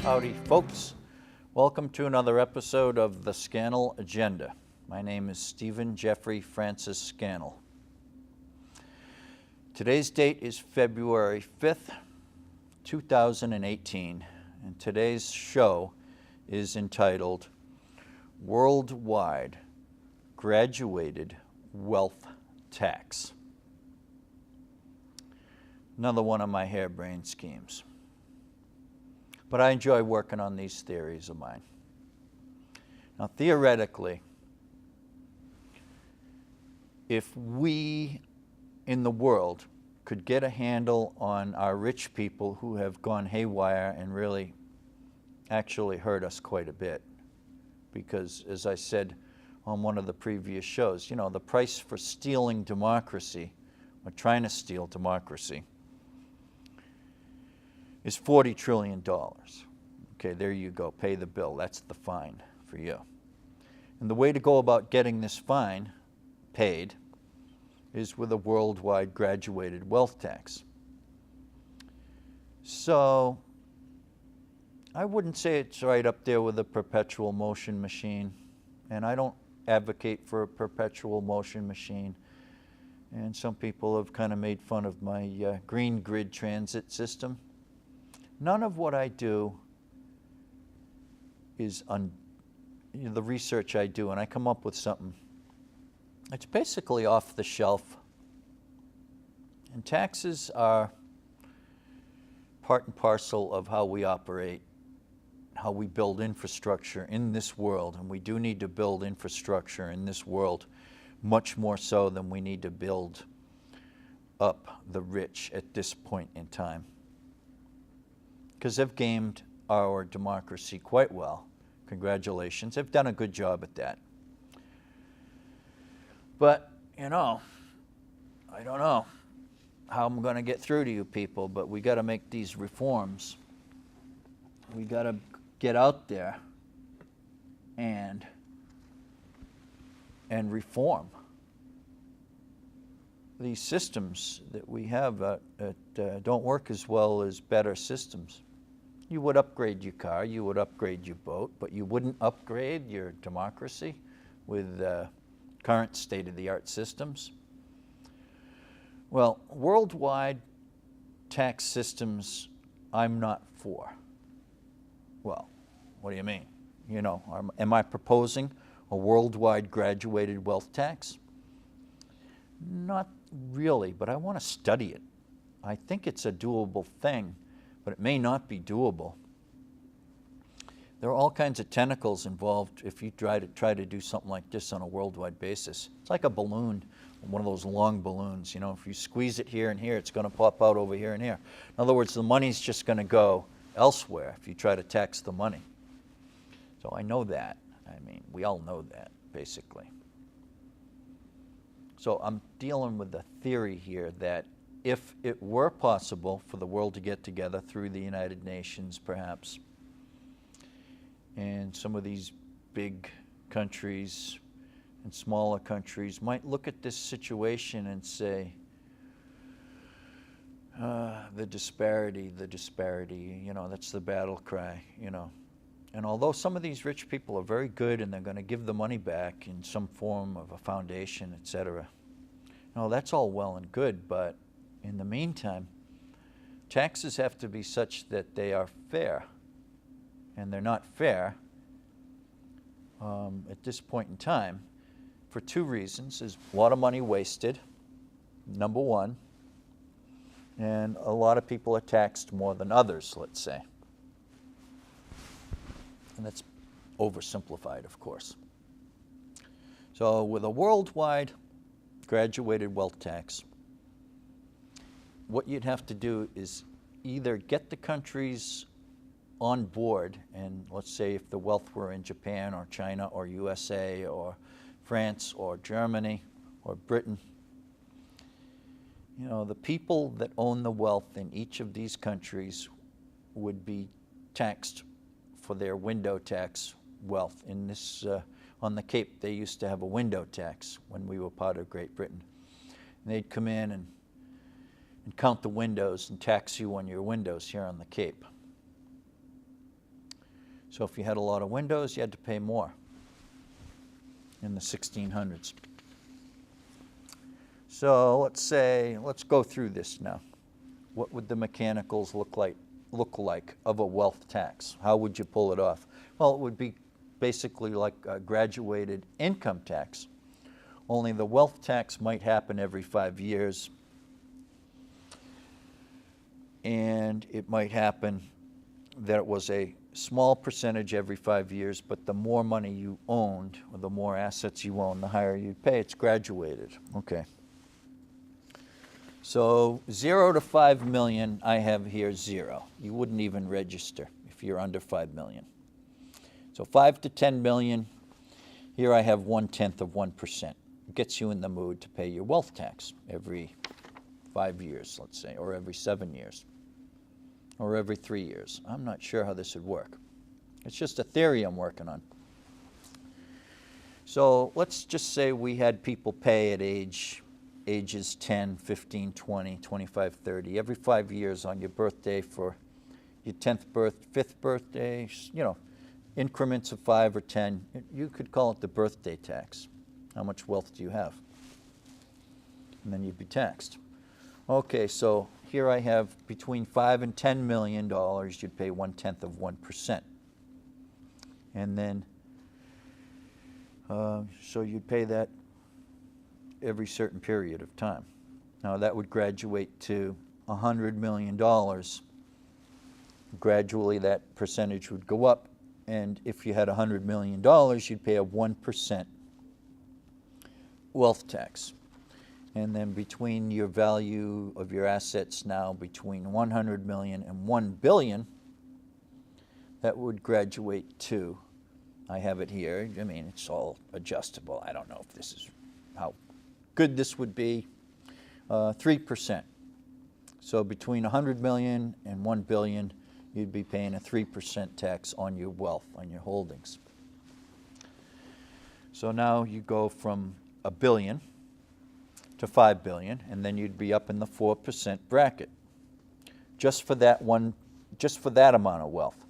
Howdy, folks. Welcome to another episode of the Scannell Agenda. My name is Stephen Jeffrey Francis Scannell. Today's date is February 5th, 2018, and today's show is entitled Worldwide Graduated Wealth Tax. Another one of my harebrained schemes. But I enjoy working on these theories of mine. Now, theoretically, if we in the world could get a handle on our rich people who have gone haywire and really actually hurt us quite a bit, because as I said on one of the previous shows, you know, the price for stealing democracy, or trying to steal democracy, is $40 trillion. Okay, there you go, pay the bill. That's the fine for you. And the way to go about getting this fine paid is with a worldwide graduated wealth tax. So I wouldn't say it's right up there with a perpetual motion machine, and I don't advocate for a perpetual motion machine. And some people have kind of made fun of my green grid transit system. None of what I do is the research I do, and I come up with something. It's basically off the shelf. And taxes are part and parcel of how we operate, how we build infrastructure in this world. And we do need to build infrastructure in this world, much more so than we need to build up the rich at this point in time. Because they've gamed our democracy quite well. Congratulations. They've done a good job at that. But, you know, I don't know how I'm going to get through to you people, but we got to make these reforms. We got to get out there and reform these systems that we have that don't work as well as better systems. You would upgrade your car, you would upgrade your boat, but you wouldn't upgrade your democracy with current state-of-the-art systems. Well, worldwide tax systems, I'm not for. Well, what do you mean? You know, am I proposing a worldwide graduated wealth tax? Not really, but I want to study it. I think it's a doable thing, but it may not be doable. There are all kinds of tentacles involved if you try to do something like this on a worldwide basis. It's like a balloon, one of those long balloons. You know, if you squeeze it here and here, it's going to pop out over here and here. In other words, the money's just going to go elsewhere if you try to tax the money. So I know that. I mean, we all know that, basically. So I'm dealing with the theory here that if it were possible for the world to get together through the United Nations, perhaps, and some of these big countries and smaller countries might look at this situation and say, the disparity, you know, that's the battle cry, you know. And although some of these rich people are very good and they're going to give the money back in some form of a foundation, etc., no, that's all well and good, but in the meantime, taxes have to be such that they are fair. And they're not fair at this point in time for two reasons. There's a lot of money wasted, number one, and a lot of people are taxed more than others, let's say. And that's oversimplified, of course. So with a worldwide graduated wealth tax, what you'd have to do is either get the countries on board, and let's say if the wealth were in Japan or China or USA or France or Germany or Britain, you know, the people that own the wealth in each of these countries would be taxed for their window tax wealth. In this, on the Cape, they used to have a window tax when we were part of Great Britain. And they'd come in and count the windows and tax you on your windows here on the Cape. So if you had a lot of windows, you had to pay more in the 1600s. So let's go through this now. What would the mechanicals look like of a wealth tax? How would you pull it off? Well, it would be basically like a graduated income tax, only the wealth tax might happen every 5 years, and it might happen that it was a small percentage every 5 years, but the more money you owned, or the more assets you own, the higher you pay. It's graduated. Okay. So 0 to 5 million, I have here 0. You wouldn't even register if you're under 5 million. So 5 to 10 million, here I have 1/10 of 1%. It gets you in the mood to pay your wealth tax every 5 years, let's say, or every 7 years, or every 3 years. I'm not sure how this would work. It's just a theory I'm working on. So let's just say we had people pay at ages 10, 15, 20, 25, 30, every 5 years on your birthday for your 10th birthday, 5th birthday, increments of 5 or 10. You could call it the birthday tax. How much wealth do you have? And then you'd be taxed. Okay, so here I have between $5 and $10 million, you'd pay 1/10 of 1%. And then, so you'd pay that every certain period of time. Now that would graduate to $100 million. Gradually that percentage would go up, and if you had $100 million, you'd pay a 1% wealth tax. And then between your value of your assets now between 100 million and 1 billion, that would graduate to, I have it here, I mean, it's all adjustable. I don't know if this is how good this would be, 3%. So between 100 million and 1 billion, you'd be paying a 3% tax on your wealth, on your holdings. So now you go from a billion to 5 billion, and then you'd be up in the 4% bracket, just for that amount of wealth.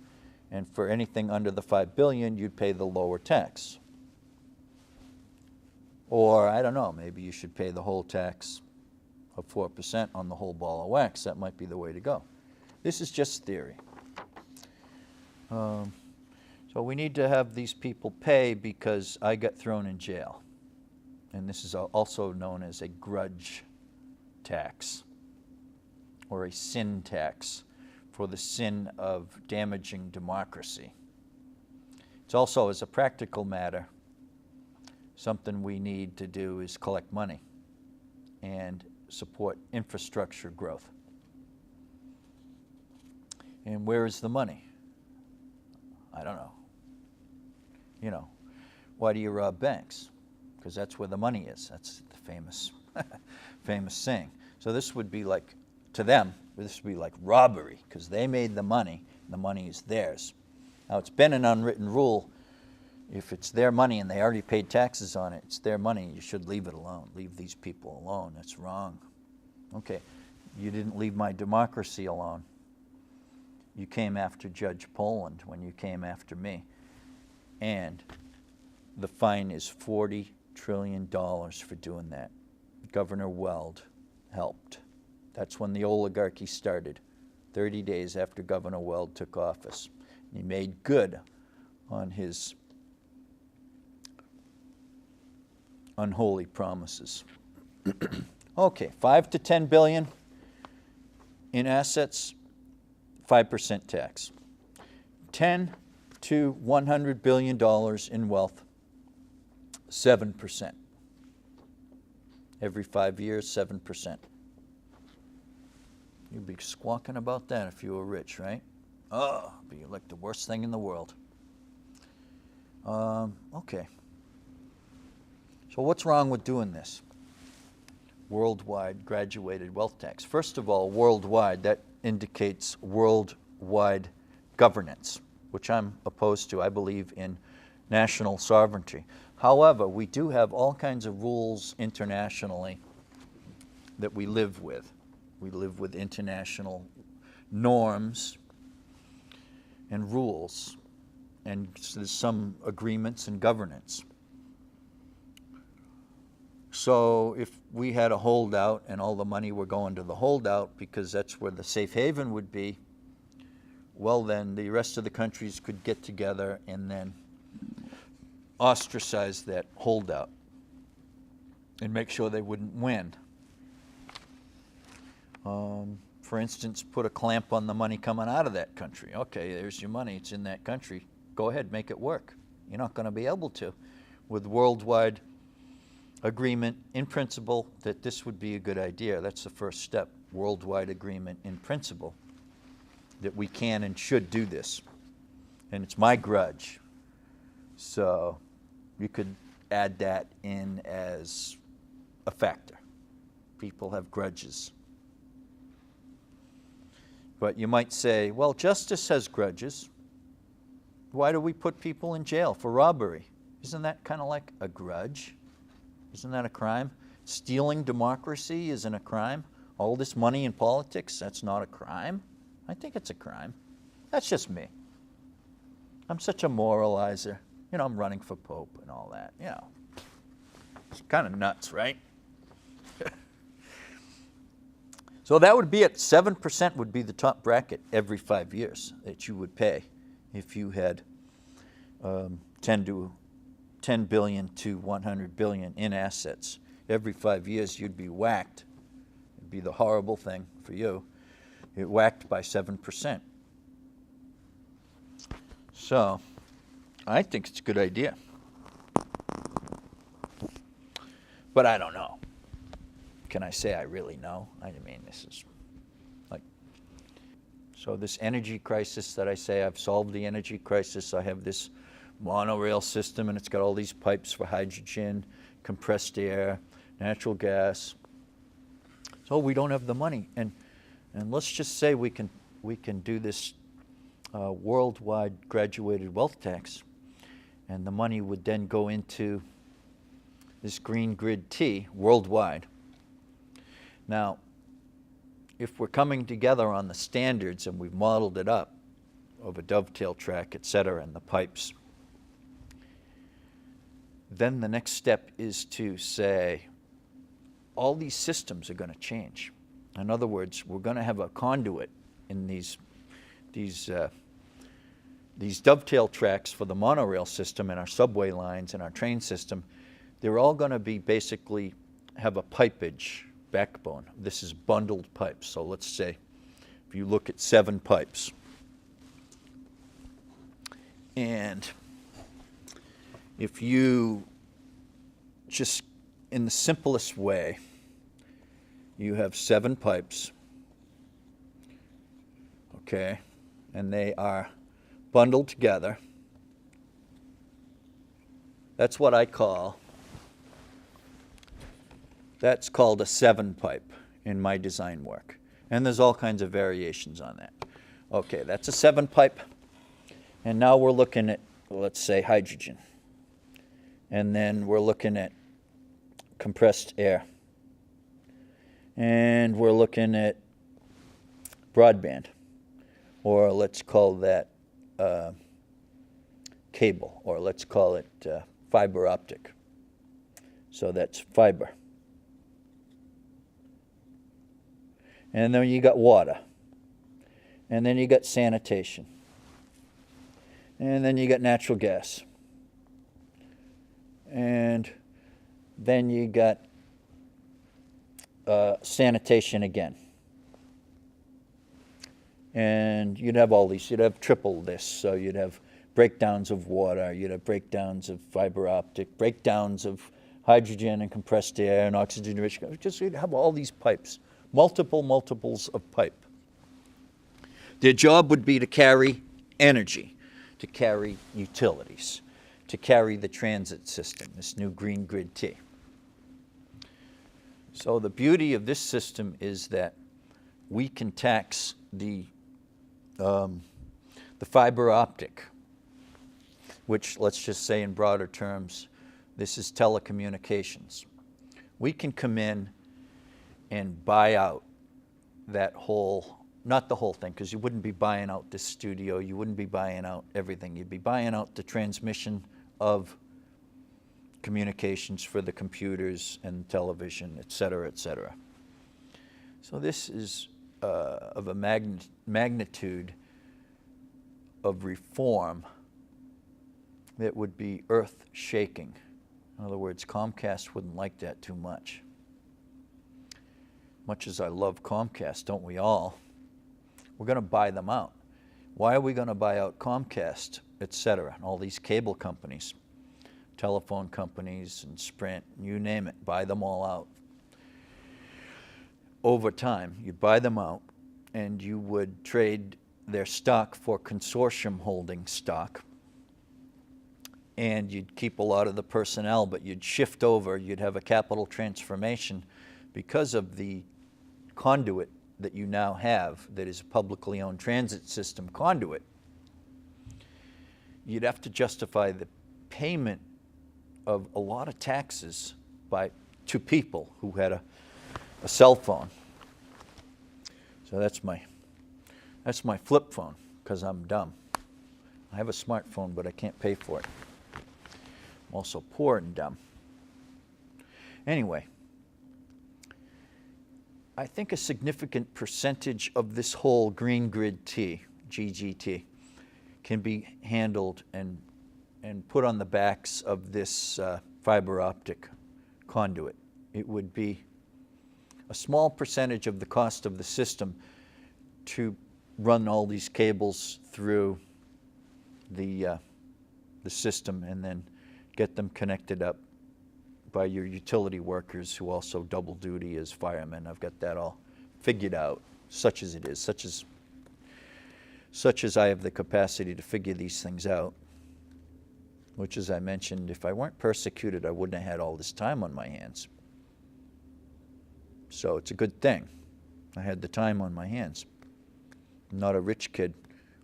And for anything under the 5 billion, you'd pay the lower tax. Or, I don't know, maybe you should pay the whole tax of 4% on the whole ball of wax. That might be the way to go. This is just theory. So we need to have these people pay because I got thrown in jail. And this is also known as a grudge tax or a sin tax for the sin of damaging democracy. It's also, as a practical matter, something we need to do is collect money and support infrastructure growth. And where is the money? I don't know. Why do you rob banks? Because that's where the money is. That's the famous saying. So this would be like, to them, this would be like robbery, because they made the money, and the money is theirs. Now, it's been an unwritten rule, if it's their money and they already paid taxes on it, it's their money, you should leave it alone. Leave these people alone. That's wrong. Okay, you didn't leave my democracy alone. You came after Judge Poland when you came after me. And the fine is $40 trillion for doing that. Governor Weld helped. That's when the oligarchy started, 30 days after Governor Weld took office. He made good on his unholy promises. Okay, 5 to 10 billion in assets, 5% tax. 10 to $100 billion in wealth, 7%. Every 5 years, 7%. You'd be squawking about that if you were rich, right? Oh, it'd be like the worst thing in the world. Okay. So what's wrong with doing this? Worldwide graduated wealth tax. First of all, worldwide, that indicates worldwide governance, which I'm opposed to. I believe in national sovereignty. However, we do have all kinds of rules internationally that we live with. We live with international norms and rules. and there's some agreements and governance. So if we had a holdout and all the money were going to the holdout because that's where the safe haven would be, well then the rest of the countries could get together and then ostracize that holdout and make sure they wouldn't win. For instance, put a clamp on the money coming out of that country. Okay, there's your money, it's in that country. Go ahead, make it work. You're not going to be able to. With worldwide agreement in principle that this would be a good idea. That's the first step, worldwide agreement in principle that we can and should do this. And it's my grudge. So you could add that in as a factor. People have grudges. But you might say, well, justice has grudges. Why do we put people in jail for robbery? Isn't that kind of like a grudge? Isn't that a crime? Stealing democracy isn't a crime. All this money in politics, that's not a crime. I think it's a crime. That's just me. I'm such a moralizer. You know, I'm running for Pope and all that. You know, it's kind of nuts, right? So that would be it. 7% would be the top bracket every 5 years that you would pay if you had 10 billion to 100 billion in assets. Every 5 years you'd be whacked. It'd be the horrible thing for you. You're whacked by 7%. So I think it's a good idea. But I don't know. Can I say I really know? I mean, this is like, so this energy crisis that I say I've solved the energy crisis, I have this monorail system and it's got all these pipes for hydrogen, compressed air, natural gas. So we don't have the money. And let's just say we can do this worldwide graduated wealth tax, and the money would then go into this green grid T worldwide. Now, if we're coming together on the standards and we've modeled it up of a dovetail track, et cetera, and the pipes, then the next step is to say all these systems are going to change. In other words, we're going to have a conduit in these dovetail tracks for the monorail system and our subway lines and our train system. They're all going to be basically have a pipage backbone. This is bundled pipes. So let's say if you look at 7 pipes, and if you just, in the simplest way, you have 7 pipes, okay, and they are bundled together. That's what I call, that's called a 7 pipe in my design work. And there's all kinds of variations on that. Okay, that's a 7 pipe. And now we're looking at, let's say, hydrogen. And then we're looking at compressed air. And we're looking at broadband. Or let's call that cable. Or let's call it fiber optic. So that's fiber. And then you got water. And then you got sanitation. And then you got natural gas. And then you got sanitation again. And you'd have all these, you'd have triple this. So you'd have breakdowns of water, you'd have breakdowns of fiber optic, breakdowns of hydrogen and compressed air and oxygen rich. Just you'd have all these pipes. Multiples of pipe. Their job would be to carry energy, to carry utilities, to carry the transit system, this new green grid T. So the beauty of this system is that we can tax the fiber optic, which, let's just say in broader terms, this is telecommunications. We can come in and buy out that whole not the whole thing, because you wouldn't be buying out this studio, you wouldn't be buying out everything. You'd be buying out the transmission of communications for the computers and television, et cetera, et cetera. So this is of a magnitude of reform that would be earth-shaking. In other words, Comcast wouldn't like that too much. Much as I love Comcast, don't we all? We're going to buy them out. Why are we going to buy out Comcast, et cetera, and all these cable companies, telephone companies and Sprint, you name it, buy them all out. Over time, you'd buy them out and you would trade their stock for consortium holding stock, and you'd keep a lot of the personnel, but you'd shift over, you'd have a capital transformation because of the conduit that you now have that is a publicly owned transit system conduit. You'd have to justify the payment of a lot of taxes to people who had a cell phone. So that's my flip phone, because I'm dumb. I have a smartphone, but I can't pay for it. I'm also poor and dumb. Anyway, I think a significant percentage of this whole green grid GGT, can be handled and put on the backs of this fiber optic conduit. It would be a small percentage of the cost of the system to run all these cables through the system and then get them connected up by your utility workers who also double duty as firemen. I've got that all figured out, such as it is, such as I have the capacity to figure these things out, which, as I mentioned, if I weren't persecuted, I wouldn't have had all this time on my hands. So it's a good thing I had the time on my hands. I'm not a rich kid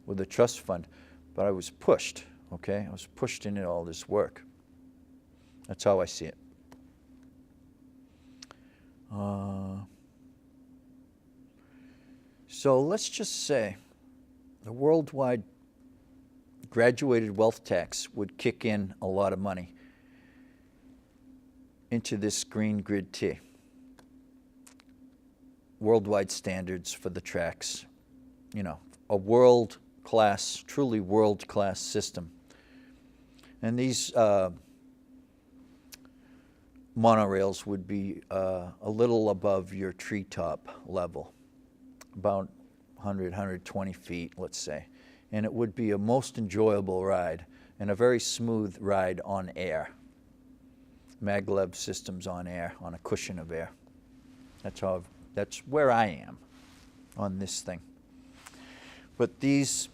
with a trust fund, but I was pushed, okay? I was pushed into all this work. That's how I see it. So let's just say the worldwide graduated wealth tax would kick in a lot of money into this green grid T. Worldwide standards for the tracks, you know, a world-class, truly world-class system. And these monorails would be a little above your treetop level, about 100, 120 feet, let's say. And it would be a most enjoyable ride and a very smooth ride on air. Maglev systems on air, on a cushion of air. That's where I am on this thing. But these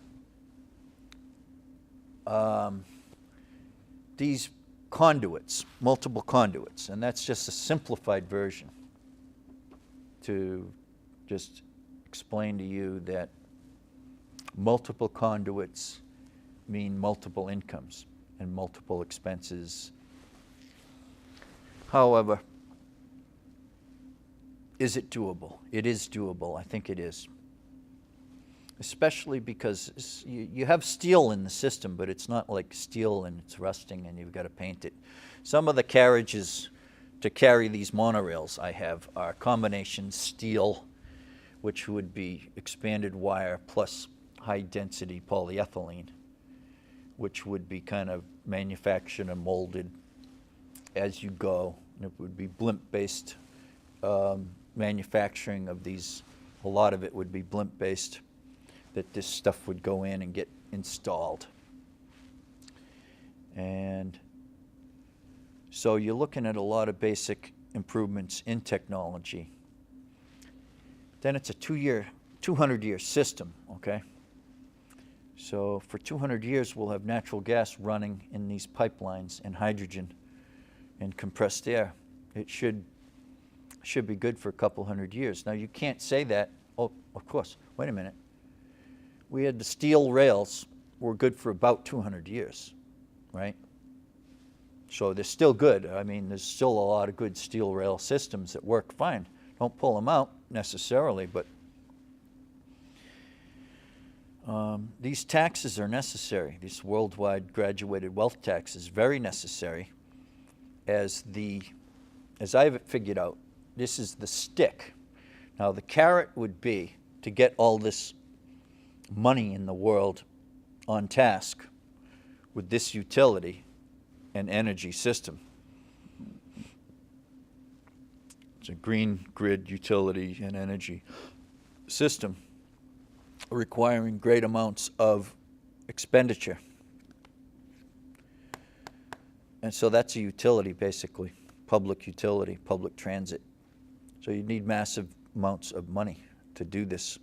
conduits, multiple conduits, and that's just a simplified version to just explain to you that multiple conduits mean multiple incomes and multiple expenses. However, is it doable? It is doable. I think it is. Especially because you have steel in the system, but it's not like steel and it's rusting and you've got to paint it. Some of the carriages to carry these monorails I have are combination steel, which would be expanded wire plus high-density polyethylene, which would be kind of manufactured and molded as you go. And it would be blimp-based manufacturing of these. A lot of it would be blimp-based, that this stuff would go in and get installed. And so you're looking at a lot of basic improvements in technology. Then it's a 200-year system, okay? So for 200 years, we'll have natural gas running in these pipelines and hydrogen and compressed air. It should be good for a couple hundred years. Now, you can't say that. Oh, of course. Wait a minute. We had the steel rails were good for about 200 years, right? So they're still good. I mean, there's still a lot of good steel rail systems that work fine. Don't pull them out necessarily, but These taxes are necessary. This worldwide graduated wealth tax is very necessary. As I've figured out, this is the stick. Now the carrot would be to get all this money in the world on task with this utility and energy system. It's a green grid utility and energy system requiring great amounts of expenditure. And so that's a utility, basically, public utility, public transit. So you need massive amounts of money to do this.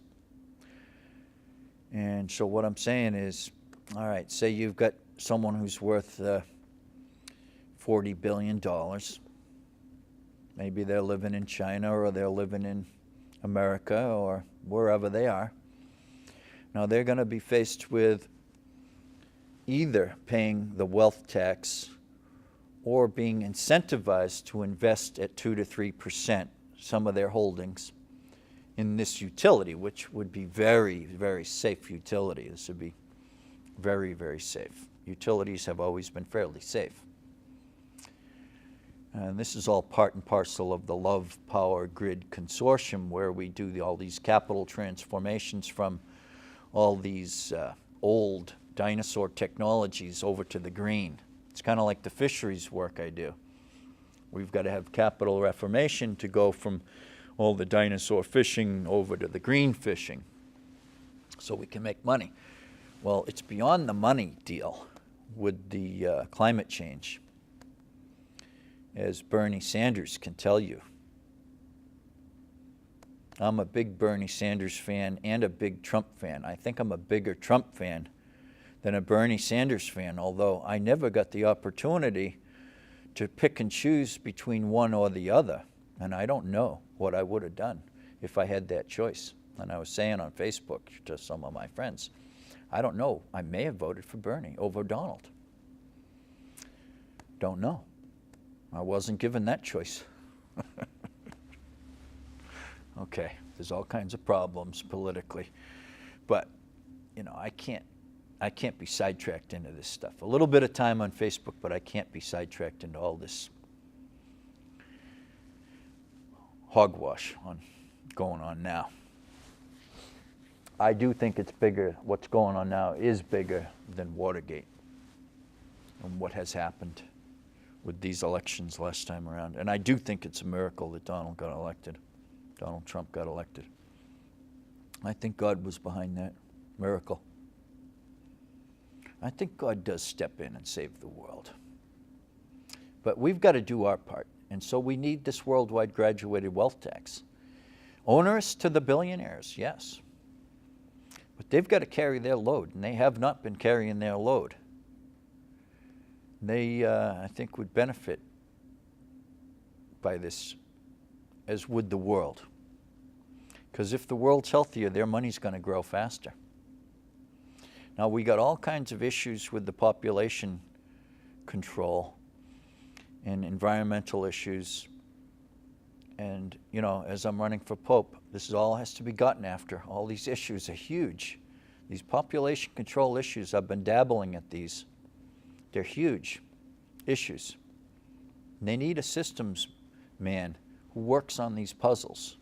And so what I'm saying is, all right, say you've got someone who's worth $40 billion. Maybe they're living in China or they're living in America or wherever they are. Now they're going to be faced with either paying the wealth tax or being incentivized to invest at 2 to 3% some of their holdings in this utility, which would be very, very safe utility. This would be very, very safe. Utilities have always been fairly safe. And this is all part and parcel of the Love Power Grid Consortium, where we do all these capital transformations from all these old dinosaur technologies over to the green. It's kind of like the fisheries work I do. We've got to have capital reformation to go from all the dinosaur fishing over to the green fishing so we can make money. Well, it's beyond the money deal with the climate change, as Bernie Sanders can tell you. I'm a big Bernie Sanders fan and a big Trump fan. I think I'm a bigger Trump fan than a Bernie Sanders fan, although I never got the opportunity to pick and choose between one or the other. And I don't know what I would have done if I had that choice. And I was saying on Facebook to some of my friends, I don't know. I may have voted for Bernie over Donald. Don't know. I wasn't given that choice. Okay, there's all kinds of problems politically, but you know, I can't be sidetracked into this stuff. A little bit of time on Facebook, but I can't be sidetracked into all this hogwash going on now. I do think it's bigger. What's going on now is bigger than Watergate and what has happened with these elections last time around. And I do think it's a miracle that Donald Trump got elected. I think God was behind that miracle. I think God does step in and save the world. But we've got to do our part. And so we need this worldwide graduated wealth tax. Onerous to the billionaires, yes. But they've got to carry their load, and they have not been carrying their load. They, I think, would benefit by this, as would the world. Because if the world's healthier, their money's going to grow faster. Now, we got all kinds of issues with the population control and environmental issues. And, you know, as I'm running for Pope, this is all has to be gotten after. All these issues are huge. These population control issues, I've been dabbling at these. They're huge issues. And they need a systems man who works on these puzzles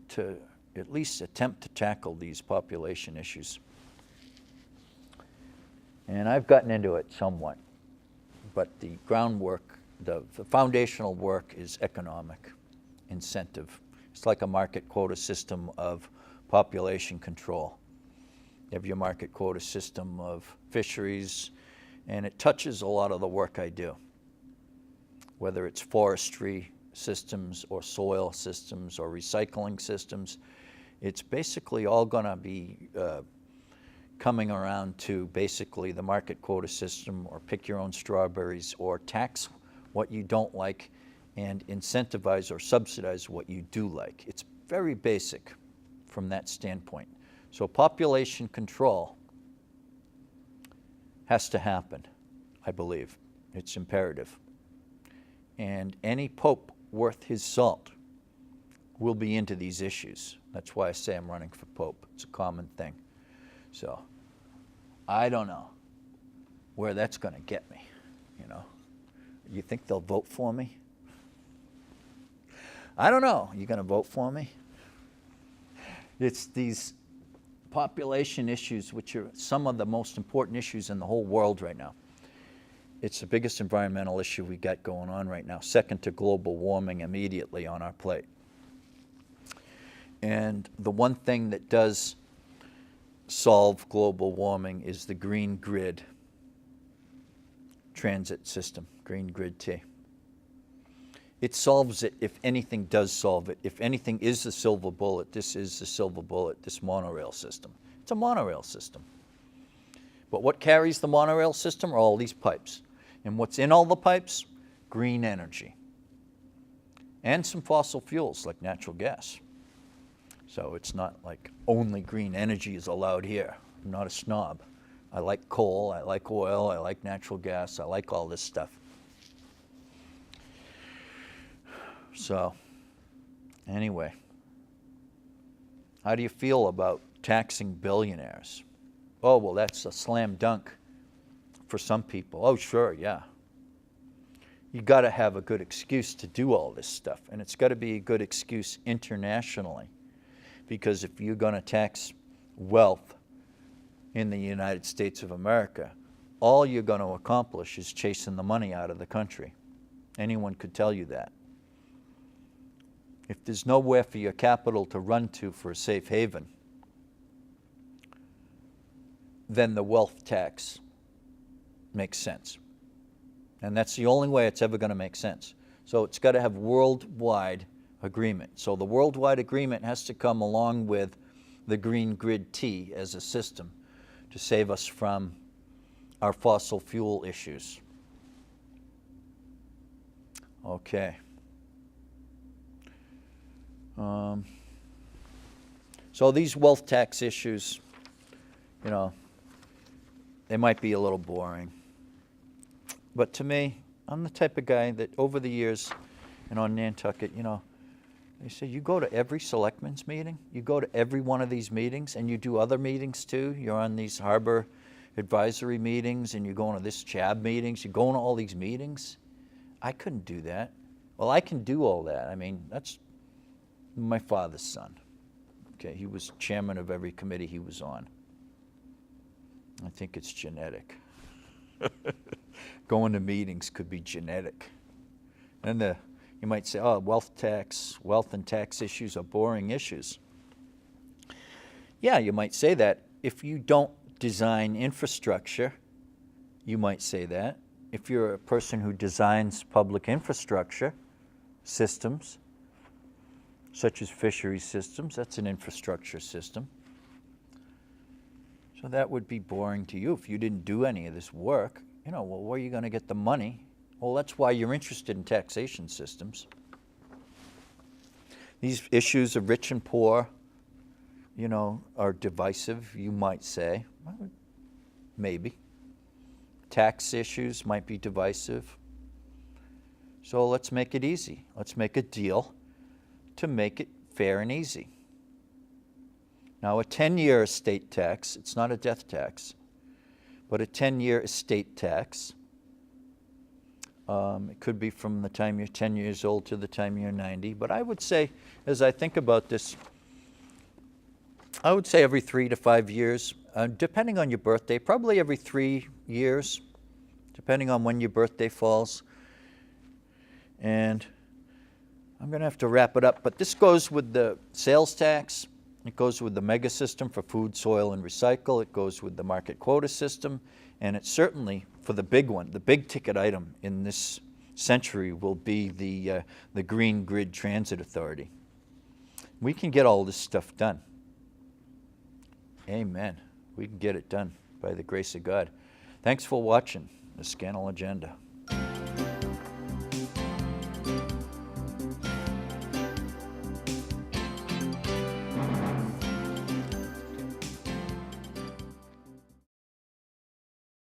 to at least attempt to tackle these population issues. And I've gotten into it somewhat, but the groundwork, the foundational work is economic incentive. It's like a market quota system of population control. You have your market quota system of fisheries, and it touches a lot of the work I do, whether it's forestry systems or soil systems or recycling systems. It's basically all going to be coming around to basically the market quota system, or pick your own strawberries, or tax what you don't like and incentivize or subsidize what you do like. It's very basic from that standpoint. So population control has to happen, I believe. It's imperative. And any pope worth his salt will be into these issues. That's why I say I'm running for pope. It's a common thing. So I don't know where that's going to get me, you know. You think they'll vote for me? I don't know. You going to vote for me? It's these population issues, which are some of the most important issues in the whole world right now. It's the biggest environmental issue we got going on right now, second to global warming immediately on our plate. And the one thing that does solve global warming is the green grid transit system, green grid T. It solves it if anything does solve it. If anything is the silver bullet, this is the silver bullet, this monorail system. It's a monorail system. But what carries the monorail system are all these pipes. And what's in all the pipes? Green energy. And some fossil fuels like natural gas. So it's not like only green energy is allowed here. I'm not a snob. I like coal, I like oil, I like natural gas, I like all this stuff. So, anyway, how do you feel about taxing billionaires? Oh, well, that's a slam dunk for some people. Oh, sure, yeah. You got to have a good excuse to do all this stuff, and it's got to be a good excuse internationally, because if you're going to tax wealth in the United States of America, all you're going to accomplish is chasing the money out of the country. Anyone could tell you that. If there's nowhere for your capital to run to for a safe haven, then the wealth tax makes sense. And that's the only way it's ever going to make sense. So it's got to have worldwide agreement. So the worldwide agreement has to come along with the green grid T as a system to save us from our fossil fuel issues. Okay. So these wealth tax issues, you know, they might be a little boring. But to me, I'm the type of guy that over the years, and on Nantucket, you know, they say you go to every selectmen's meeting, you go to every one of these meetings, and you do other meetings too. You're on these harbor advisory meetings, and you're going to this CHAB meetings, you're going to all these meetings. I couldn't do that. Well, I can do all that. I mean, that's my father's son. Okay, he was chairman of every committee he was on. I think it's genetic. Going to meetings could be genetic. And you might say, oh, wealth and tax issues are boring issues. Yeah, you might say that. If you don't design infrastructure, you might say that. If you're a person who designs public infrastructure systems, such as fisheries systems, that's an infrastructure system. So that would be boring to you if you didn't do any of this work. You know, well, where are you going to get the money? Well, that's why you're interested in taxation systems. These issues of rich and poor, you know, are divisive, you might say. Maybe. Tax issues might be divisive. So let's make it easy. Let's make a deal to make it fair and easy. Now, a 10-year estate tax, it's not a death tax, but a 10-year estate tax, it could be from the time you're 10 years old to the time you're 90. But I would say, as I think about this, I would say every 3 to 5 years, depending on your birthday, probably every 3 years, depending on when your birthday falls. And I'm going to have to wrap it up, but this goes with the sales tax. It goes with the mega system for food, soil, and recycle. It goes with the market quota system. And it's certainly, for the big one, the big ticket item in this century will be the Green Grid Transit Authority. We can get all this stuff done. Amen. We can get it done by the grace of God. Thanks for watching the Scannell Agenda.